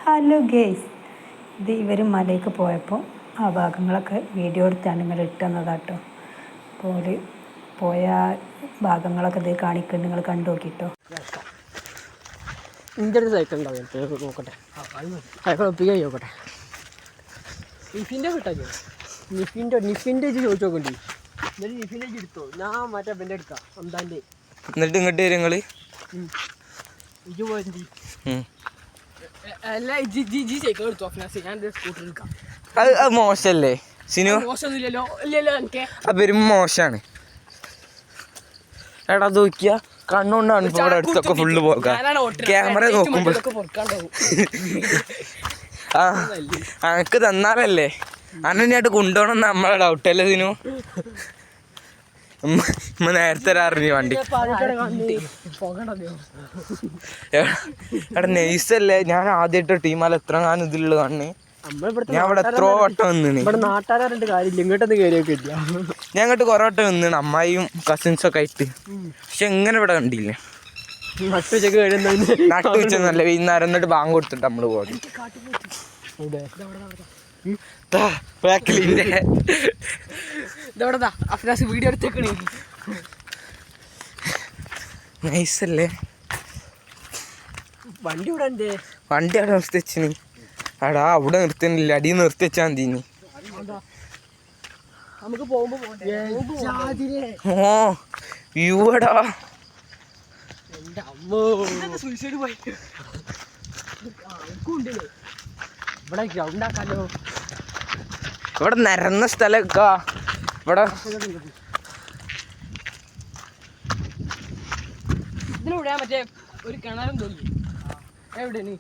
Hello guys, ഇത് ഇവർ മലയ്ക്ക് പോയപ്പോൾ ആ ഭാഗങ്ങളൊക്കെ വീഡിയോ എടുത്താണ് നിങ്ങൾ ഇട്ടുന്നതാട്ടോ. അപ്പോൾ പോയ ഭാഗങ്ങളൊക്കെ ഇത് കാണിക്കുന്നുണ്ട്, നിങ്ങൾ കണ്ടു നോക്കിട്ടോ. ഇഞ്ചൊരു സൈക്കിൾ ഉണ്ടാവും, നോക്കട്ടെ സൈക്കിൾ ഒപ്പിക്കാൻ നോക്കട്ടെ. നിഫിൻ്റെ കിട്ടാൻ നിഫിൻ്റെ ചോദിച്ചു നോക്കണ്ടി. എന്നിട്ട് നിഫിൻ്റെ എടുത്തോ, ഞാൻ മറ്റേ എൻ്റെ എടുക്കാം അന്താൻ്റെ. എന്നിട്ട് ഇങ്ങോട്ട് വരും നിങ്ങൾ ഇജ് പോയി അല്ല ജി സൈക്കിൾ എടുത്തു. ഞാൻ സ്കൂട്ടർ എടുക്കാം. അത് മോശമല്ലേ സിനു? മോശമൊന്നുമില്ലല്ലോ. ഇല്ലല്ലോ എനിക്ക് അത് വരും മോശമാണ്. എടാ അത് നോക്കിയാ കണ്ണുകൊണ്ടാണ് ഇപ്പോൾ ഇവിടെ അടുത്തൊക്കെ ഫുള്ള് പോകാം. ക്യാമറ നോക്കുമ്പോൾ ആ എനിക്ക് തന്നാലല്ലേ അന്നയായിട്ട് കൊണ്ടുപോകണം നമ്മളെ ഡൗട്ടല്ലേ സിനു? നേരത്തെ അറിഞ്ഞു വണ്ടി എടാ നൈസല്ലേ. ഞാൻ ആദ്യമായിട്ട് ടീമാല എത്ര ഞാൻ ഇതിലുള്ള കണ്ണ്. ഞാൻ ഇവിടെ എത്രയോ വട്ടം വന്നിന്. നാട്ടുകാരുടെ കാര്യമില്ല, ഇങ്ങോട്ടൊന്നും കയറിയൊക്കെ ഇല്ല. ഞാൻ ഇങ്ങോട്ട് കുറെ വട്ടം വന്നിണ് അമ്മായിയും കസിൻസൊക്കെ ആയിട്ട്. പക്ഷെ എങ്ങനെ ഇവിടെ കണ്ടില്ല. നട്ടുവെച്ചല്ല വൈകുന്നേരം എന്നിട്ട് ബാങ്ക് കൊടുത്തിട്ട് നമ്മള് പോകണം. വീഡിയോ എടുത്തേക്കണേ. നൈസല്ലേ. വണ്ടി ഇവിടെ ഉണ്ട്. വണ്ടി അവിടെ നിർത്തി വെച്ചിന്. എടാ അവിടെ നിർത്തുന്നില്ല, അടിയിൽ നിർത്തി വെച്ചാൽ മതി. നമുക്ക് പോകുമ്പോ ഓ വ്യൂടാ. സൂയിസൈഡ് പോയി. ഇവിടെ ഗ്രൗണ്ട് ആക്കാലോ. ഇവിടെ നിരന്ന സ്ഥലമൊക്കെ ഇവിടെ. ഇതിലൂടെ മറ്റേ ഒരു കിണറും തോന്നി. എവിടെ നീ